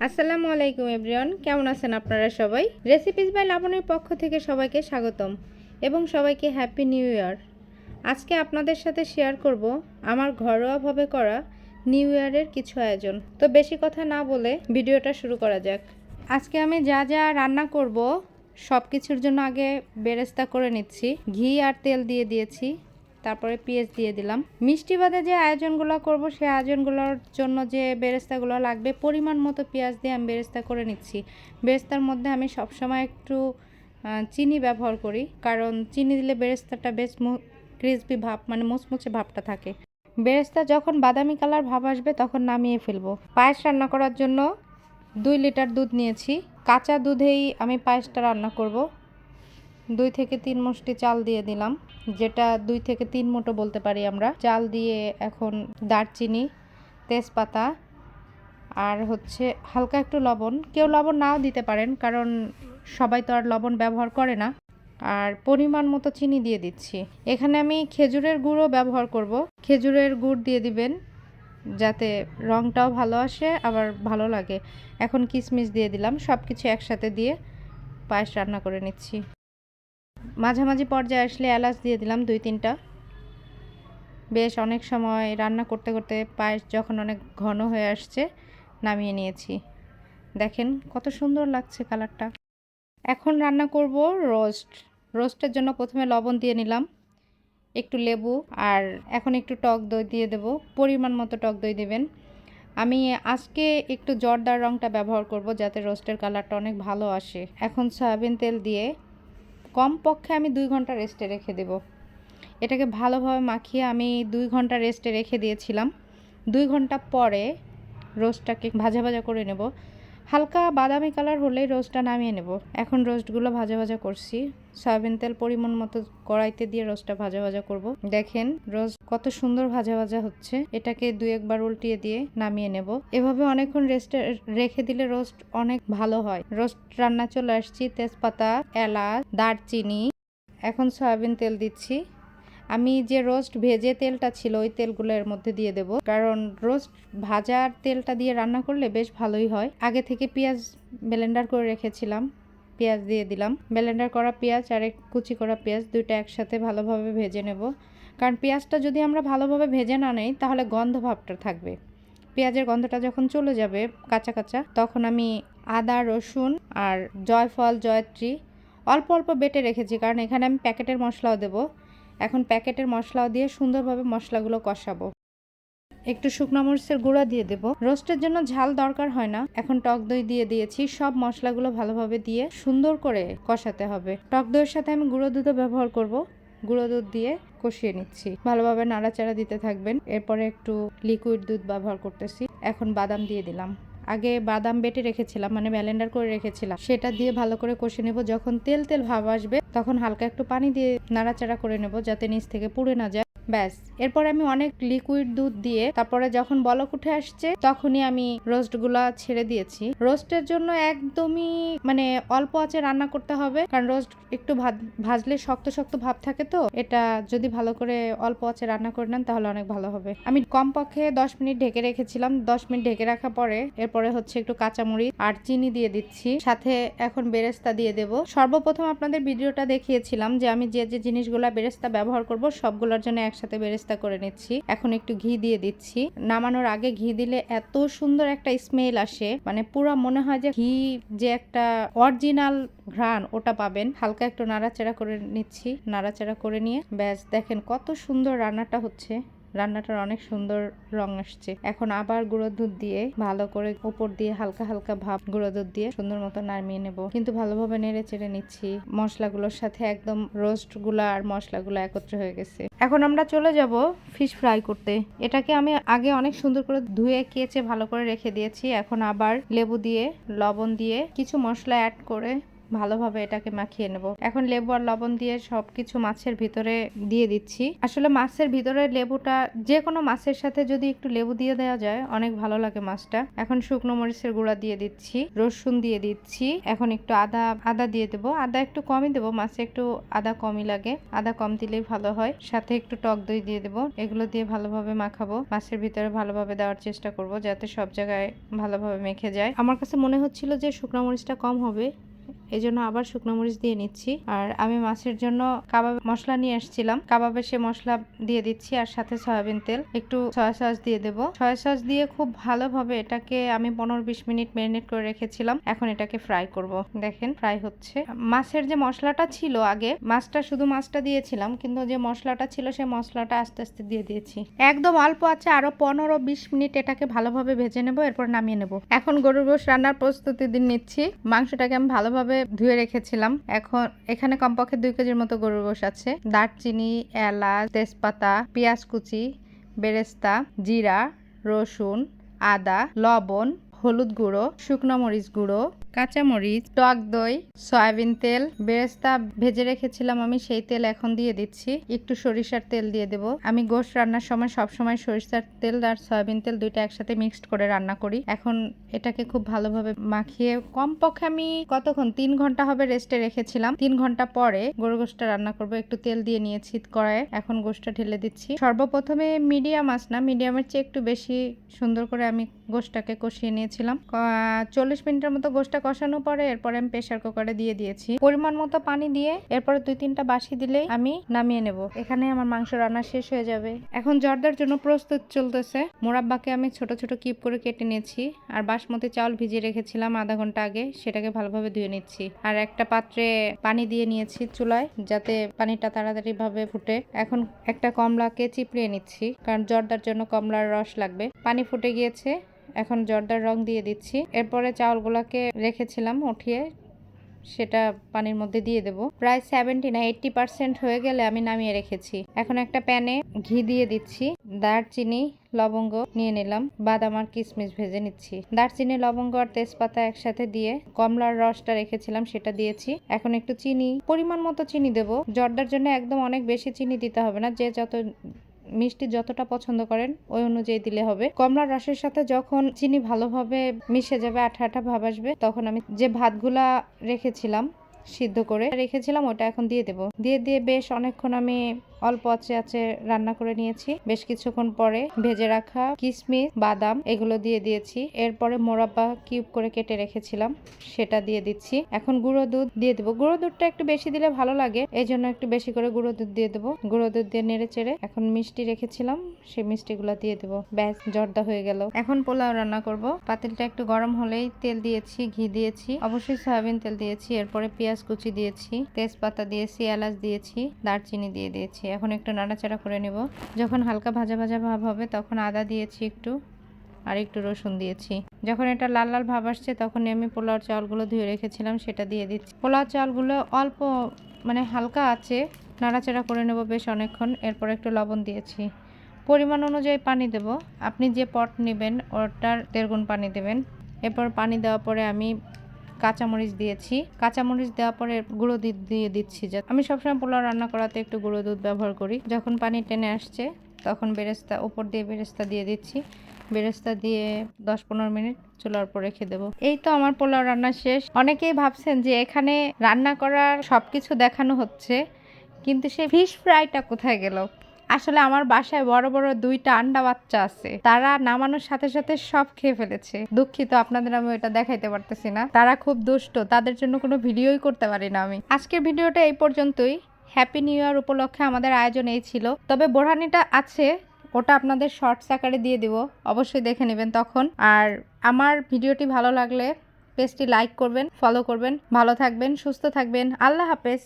আসসালামু আলাইকুম এভরিওয়ান, কেমন আছেন আপনারা সবাই? রেসিপিস বাই লাবণীর পক্ষ থেকে সবাইকে স্বাগতম এবং সবাইকে হ্যাপি নিউ ইয়ার। আজকে আপনাদের সাথে শেয়ার করব আমার ঘরোয়াভাবে করা নিউ ইয়ারের কিছু আয়োজন। তো বেশি কথা না বলে ভিডিওটা শুরু করা যাক। আজকে আমি যা যা রান্না করব সব কিছুর জন্য আগে বেরেস্তা করে নিচ্ছি। ঘি আর তেল দিয়ে দিয়েছি, তারপরে পেঁয়াজ দিয়ে দিলাম। মিষ্টি বাদে যে আয়োজনগুলো করব সেই আয়োজনগুলোর জন্য যে বেরেস্তাগুলো লাগবে পরিমাণ মতো পেঁয়াজ দিয়ে আমি বেরেস্তা করে নিচ্ছি। বেরেস্তার মধ্যে আমি সবসময় একটু চিনি ব্যবহার করি, কারণ চিনি দিলে বেরেস্তাটা বেশ ক্রিসপি ভাব, মানে মুচমুচে ভাবটা থাকে। বেরেস্তা যখন বাদামি কালার ভাব আসবে তখন নামিয়ে ফেলবো। পায়েস রান্না করার জন্য 2 লিটার দুধ নিয়েছি। কাঁচা দুধেই আমি পায়েসটা রান্না করব। 2 থেকে 3 মুষ্টি চাল দিয়ে দিলাম, যেটা 2 থেকে 3 মুঠো বলতে পারি আমরা। চাল দিয়ে এখন দারচিনি, তেজপাতা আর হচ্ছে হালকা একটু লবণ। কেউ লবণ নাও দিতে পারেন, কারণ সবাই তো আর লবণ ব্যবহার করে না। আর পরিমাণ মতো চিনি দিয়ে দিচ্ছি। এখানে আমি খেজুরের গুড়ও ব্যবহার করব। খেজুরের গুড় দিয়ে দিবেন যাতে রঙটাও ভালো আসে আবার ভালো লাগে। এখন কিশমিশ দিয়ে দিলাম। সব কিছু একসাথে দিয়ে পায়েস রান্না করে নিচ্ছি। মাঝামাঝি পর্যায়ে আসলে এলাচ দিয়ে দিলাম 2-3টা। বেশ অনেক সময় রান্না করতে করতে পায়েস যখন অনেক ঘন হয়ে আসছে নামিয়ে নিয়েছি। দেখেন কত সুন্দর লাগছে কালারটা। এখন রান্না করব রোস্টের জন্য প্রথমে লবণ দিয়ে নিলাম, একটু লেবু আর এখন একটু টক দই দিয়ে দেব। পরিমাণ মতো টক দই দেবেন। আমি আজকে একটু জর্দার রঙটা ব্যবহার করব যাতে রোস্টের কালারটা অনেক ভালো আসে। এখন সয়াবিন তেল দিয়ে কমপক্ষে আমি 2 ঘন্টা রেস্টে রেখে দেব। এটাকে ভালোভাবে মাখিয়ে আমি 2 ঘন্টা রেস্টে রেখে দিয়েছিলাম। 2 ঘন্টা পরে রোস্টটাকে ভাজা ভাজা করে নেব। হালকা বাদামি কালার হলেই রোস্টটা নামিয়ে নেব। এখন রোস্টগুলো ভাজা ভাজা করছি। সয়াবিন তেল পরিমাণ মতো কড়াইতে দিয়ে রোস্টটা ভাজা ভাজা করব। দেখেন রোস্ট কত সুন্দর ভাজা ভাজা হচ্ছে। এটাকে 2-1 বার উল্টিয়ে দিয়ে নামিয়ে নেব। এভাবে অনেকক্ষণ রেস্টে রেখে দিলে রোস্ট অনেক ভালো হয়। রোস্ট রান্না চলে আসছি। তেজপাতা, এলাচ, দারচিনি, এখন সয়াবিন তেল দিচ্ছি। আমি যে রোস্ট ভেজে তেলটা ছিল ওই তেলগুলো এর মধ্যে দিয়ে দেব, কারণ রোস্ট ভাজার তেলটা দিয়ে রান্না করলে বেশ ভালোই হয়। আগে থেকে পেঁয়াজ ব্লেন্ডার করে রেখেছিলাম, পেঁয়াজ দিয়ে দিলাম। ব্লেন্ডার করা পেঁয়াজ আর কুচি করা পেঁয়াজ দুইটা একসাথে ভালোভাবে ভেজে নেব, কারণ পেঁয়াজটা যদি আমরা ভালোভাবে ভেজে না নেই তাহলে গন্ধ ভাবটা থাকবে। পেঁয়াজের গন্ধটা যখন চলে যাবে কাঁচা কাঁচা, তখন আমি আদা, রসুন আর জয়ফল, জয়ত্রী অল্প অল্প বেটে রেখেছি, কারণ এখানে আমি প্যাকেটের মশলাও দেব। এখন প্যাকেটের মশলাও দিয়ে সুন্দরভাবে মশলাগুলো কষাবো। একটু শুকনো মরিচের গুঁড়া দিয়ে দেব। রোস্টের জন্য ঝাল দরকার হয় না। এখন টক দই দিয়ে দিয়েছি। সব মশলাগুলো ভালোভাবে দিয়ে সুন্দর করে কষাতে হবে। টক দইয়ের সাথে আমি গুঁড়ো দুধও ব্যবহার করব। গুঁড়ো দুধ দিয়ে কষিয়ে নিচ্ছি। ভালোভাবে নাড়াচাড়া দিতে থাকবেন। এরপরে একটু লিকুইড দুধ ব্যবহার করতেছি। এখন বাদাম দিয়ে দিলাম। আগে বাদাম বেটে রেখেছিলাম, মানে ব্লেন্ডার করে রেখেছিলাম, সেটা দিয়ে ভালো করে কষে নেব। যখন তেল তেল ভাব আসবে তখন হালকা একটু পানি দিয়ে নাড়াচাড়া করে নেব যাতে নিচ থেকে পুড়ে না যায়। ব্যাস, এরপর আমি অনেক লিকুইড দুধ দিয়ে তারপরে যখন বলক উঠে আসছে তখনই আমি রোস্টগুলা ছেড়ে দিয়েছি। রোস্টের জন্য একদমই মানে অল্প আঁচে রান্না করতে হবে, কারণ রোস্ট একটু ভাজলে শক্ত শক্ত ভাব থাকে, তো এটা যদি ভালো করে অল্প আঁচে রান্না করে নেন তাহলে অনেক ভালো হবে। আমি কমপক্ষে 10 মিনিট ঢেকে রেখেছিলাম। 10 মিনিট ঢেকে রাখার পরে এরপরে হচ্ছে একটু কাঁচামরিচ আর চিনি দিয়ে দিচ্ছি, সাথে এখন বেরেস্তা দিয়ে দেব। সর্বপ্রথম আপনাদের ভিডিওটা দেখিয়েছিলাম যে আমি যে যে জিনিসগুলো বেরেস্তা ব্যবহার করব সবগুলোর জন্য একসাথে বেরেস্তা করে নিচ্ছি। এখন একটু ঘি দিয়ে দিচ্ছি। নামানোর আগে ঘি দিলে এত সুন্দর একটা স্মেল আসে, মানে পুরো মনে হয় যে ঘি যে একটা অরিজিনাল ঘ্রাণ ওটা পাবেন। হালকা একটু নাড়াচাড়া করে নিচ্ছি। নাড়াচাড়া করে নিয়ে ব্যাস, দেখেন কত সুন্দর রান্নাটা হচ্ছে। রান্নাটার অনেক সুন্দর রং আসছে। এখন আবার গুঁড়ো দুধ দিয়ে ভালো করে উপর দিয়ে হালকা হালকা ভাব গুঁড়ো দুধ দিয়ে সুন্দর মতো নামিয়ে নেব, কিন্তু ভালোভাবে নেড়ে চেড়ে নিচ্ছি। মশলাগুলোর সাথে একদম রোস্ট গুলা আর মশলাগুলো একত্র হয়ে গেছে। এখন আমরা চলে যাব ফিশ ফ্রাই করতে। এটাকে আমি আগে অনেক সুন্দর করে ধুয়ে কেচে ভালো করে রেখে দিয়েছি। এখন আবার লেবু দিয়ে, লবণ দিয়ে কিছু মশলা অ্যাড করে ভালোভাবে এটাকে মাখিয়ে নেব। এখন লেবু আর লবণ দিয়ে সবকিছু মাছের ভিতরে দিয়ে দিচ্ছি। আসলে মাছের ভিতরে লেবুটা যে কোনো মাছের সাথে যদি একটু লেবু দিয়ে দেওয়া যায় অনেক ভালো লাগে মাছটা। এখন শুকনো মরিচের গুঁড়া দিয়ে দিচ্ছি, রসুন দিয়ে দিচ্ছি, এখন একটু আদা দিয়ে দেবো। আদা একটু কমই দেবো, মাছে একটু আদা কমই লাগে, আদা কম দিলেই ভালো হয়। সাথে একটু টক দই দিয়ে দেবো। এগুলো দিয়ে ভালোভাবে মাখাবো, মাছের ভিতরে ভালোভাবে দেওয়ার চেষ্টা করব যাতে সব জায়গায় ভালোভাবে মেখে যায়। আমার কাছে মনে হচ্ছিল যে শুকনো মরিচটা কম হবে, এই জন্য আবার শুকনো মরিচ দিয়ে নিচ্ছি। আর আমি মাছের জন্য কাবাব মশলা নিয়ে আসছিলাম, কাবাবে সে মশলা দিয়ে দিচ্ছি আর সাথে সয়াবিন তেল, একটু সয়া সস দিয়ে দেব। সয়া সস দিয়ে খুব ভালোভাবে এটাকে আমি 15-20 মিনিট ম্যারিনেট করে রেখেছিলাম। এখন এটাকে ফ্রাই করব। দেখেন ফ্রাই হচ্ছে। মাছের যে মশলাটা ছিল আগে, শুধু মাছটা দিয়েছিলাম, কিন্তু যে মশলাটা ছিল সেই মশলাটা আস্তে আস্তে দিয়ে দিয়েছি। একদম অল্প আছে, আরো 15-20 মিনিট এটাকে ভালোভাবে ভেজে নেব, এরপর নামিয়ে নেব। এখন গরুর গোশত রান্নার প্রস্তুতি দিয়ে নিচ্ছি। মাংসটাকে আমি ভালোভাবে ধুয়ে রেখেছিলাম। এখন এখানে কমপক্ষে 2 কেজির মতো গরুর গোশত আছে। দারচিনি, এলাচ, তেজপাতা, পেঁয়াজ কুচি, বেরেস্তা, জিরা, রসুন, আদা, লবণ, হলুদ গুঁড়ো, শুকনো মরিচ গুঁড়ো, কাঁচামরিচ, টক দই, সয়াবিন তেল, বেরেস্তা ভেজে রেখেছিলাম আমি, সেই তেল এখন দিয়ে দিচ্ছি। একটু সরিষার তেল দিয়ে দেব। আমি গোশত রান্নার সময় সবসময় সরিষার তেল আর সয়াবিন তেল দুইটা একসাথে মিক্সড করে রান্না করি। এখন এটাকে খুব ভালোভাবে মাখিয়ে কমপক্ষে আমি কতক্ষণ 3 ঘন্টা হবে রেস্টে রেখেছিলাম। 3 ঘন্টা পরে গরু গোশতটা রান্না করব। একটু তেল দিয়ে নিয়েছি কড়াইয়ে, এখন গোশতটা ঢেলে দিচ্ছি। সর্বপ্রথমে মিডিয়াম আঁচ না, মিডিয়ামের চেয়ে একটু বেশি সুন্দর করে আমি গোশতটাকে কষিয়ে নিয়েছিলাম। 40 মিনিটের মতো গোশতটা কষানোর পরে এরপরে আমি প্রেসার কুকারে দিয়ে দিয়েছি পরিমাণ মতো পানি দিয়ে। এরপরে 2-3টা বাসি দিলেই আমি নামিয়ে নেব। এখানে আমার মাংস রান্না শেষ হয়ে যাবে। এখন জর্দার জন্য প্রস্তুত চলতেছে। মোরাব্বাকে আমি ছোট ছোট কিউব করে কেটে নিয়েছি আর বাসমতি চাউল ভিজিয়ে রেখেছিলাম আধা ঘন্টা আগে, সেটাকে ভালোভাবে ধুয়ে নিচ্ছি। আর একটা পাত্রে পানি দিয়ে নিয়েছি চুলায়, যাতে পানিটা তাড়াতাড়ি ভাবে ফুটে। এখন একটা কমলাকে চিপড়িয়ে নিচ্ছি, কারণ জর্দার জন্য কমলার রস লাগবে। পানি ফুটে গিয়েছে, এখন জর্দার রং দিয়ে দিচ্ছি। এরপরে চাউলগুলোকে রেখেছিলাম উঠিয়ে সেটা পানির মধ্যে দিয়ে দেব। প্রায় 70 না 80% হয়ে গেলে আমি নামিয়ে রেখেছি। এখন একটা প্যানে ঘি দিয়ে দিচ্ছি, দারচিনি, লবঙ্গ নিয়ে নিলাম, বাদাম আর কিশমিশ ভেজে নিচ্ছি। দারচিনি, লবঙ্গ আর তেজপাতা একসাথে দিয়ে কমলার রসটা রেখেছিলাম সেটা দিয়েছি। এখন একটু চিনি, পরিমাণ মতো চিনি দেব। জর্দার জন্য একদম অনেক বেশি চিনি দিতে হবে না, যে যত মিষ্টি যতটা পছন্দ করেন ওই অনুযায়ী দিলে হবে। কমলার রসের সাথে যখন চিনি ভালোভাবে মিশে যাবে, আঠা আঠা ভাব আসবে, তখন আমি যে ভাতগুলা রেখেছিলাম সিদ্ধ করে রেখেছিলাম ওটা এখন দিয়ে দেব। দিয়ে বেশ অনেকক্ষণ আমি অল্প আছে রান্না করে নিয়েছি। বেশ কিছুক্ষণ পরে ভেজে রাখা কিশমিশ, বাদাম এগুলো দিয়ে দিয়েছি। এরপরে মোরাব্বা কিউব করে কেটে রেখেছিলাম সেটা দিয়ে দিচ্ছি। এখন গুঁড়ো দুধ দিয়ে দেবো। গুঁড়ো দুধটা একটু বেশি দিলে ভালো লাগে, এই জন্য একটু বেশি করে গুঁড়ো দুধ দিয়ে দেবো। গুঁড়ো দুধ দিয়ে নেড়ে চেড়ে এখন মিষ্টি রেখেছিলাম সেই মিষ্টিগুলো দিয়ে দেবো। ব্যাস, জর্দা হয়ে গেল। এখন পোলাও রান্না করব। পাতিলটা একটু গরম হলেই তেল দিয়েছি, ঘি দিয়েছি, অবশ্যই সয়াবিন তেল দিয়েছি। এরপরে পেঁয়াজ কুচি দিয়েছি, তেজপাতা দিয়েছি, এলাচ দিয়েছি, দারচিনি দিয়ে দিয়েছি। এখন একটু নাড়াচাড়া করে নেব। যখন হালকা ভাজা ভাজা ভাব হবে তখন আদা দিয়েছি একটু, আর একটু রসুন দিয়েছি। যখন এটা লাল লাল ভাব আসছে তখনই আমি পোলাও চাউলগুলো ধুয়ে রেখেছিলাম সেটা দিয়ে দিচ্ছি। পোলাও চাউলগুলো অল্প হালকা আছে নাড়াচাড়া করে নেব বেশ অনেকক্ষণ। এরপর একটু লবণ দিয়েছি, পরিমাণ অনুযায়ী পানি দেব। আপনি যে পট নেবেন ওটার 1.5 গুণ পানি দেবেন। এরপর পানি দেওয়ার পরে আমি কাঁচামরিচ দিয়েছি। কাঁচামরিচ দেওয়ার পরে গুঁড়ো দুধ দিয়ে দিচ্ছি। আমি সবসময় পোলাও রান্না করাতে একটু গুঁড়ো দুধ ব্যবহার করি। যখন পানি টেনে আসছে তখন বেরেস্তা উপর দিয়ে বেরেস্তা দিয়ে দিচ্ছি। বেরেস্তা দিয়ে 10-15 মিনিট চুলার উপর রেখে দেবো। এই তো আমার পোলাও রান্না শেষ। অনেকেই ভাবছেন যে এখানে রান্না করার সবকিছু দেখানো হচ্ছে, কিন্তু সেই ফিশ ফ্রাইটা কোথায় গেল? আসলে আমার বাসায় বড় বড় 2টা আন্ডা বাচ্চা আছে, তারা নামানোর সাথে সাথে সব খেয়ে ফেলেছে। দুঃখিত, আপনাদের আমি ওইটা দেখাইতে পারতেছি না। তারা খুব দুষ্ট, তাদের জন্য কোনো ভিডিওই করতে পারি না আমি। আজকের ভিডিওটা এই পর্যন্তই। হ্যাপি নিউ ইয়ার উপলক্ষে আমাদের আয়োজন এই ছিল। তবে বোরহানিটা আছে, ওটা আপনাদের শর্টস আকারে দিয়ে দিব, অবশ্যই দেখে নেবেন তখন। আর আমার ভিডিওটি ভালো লাগলে পেজটি লাইক করবেন, ফলো করবেন। ভালো থাকবেন, সুস্থ থাকবেন। আল্লাহ হাফেজ।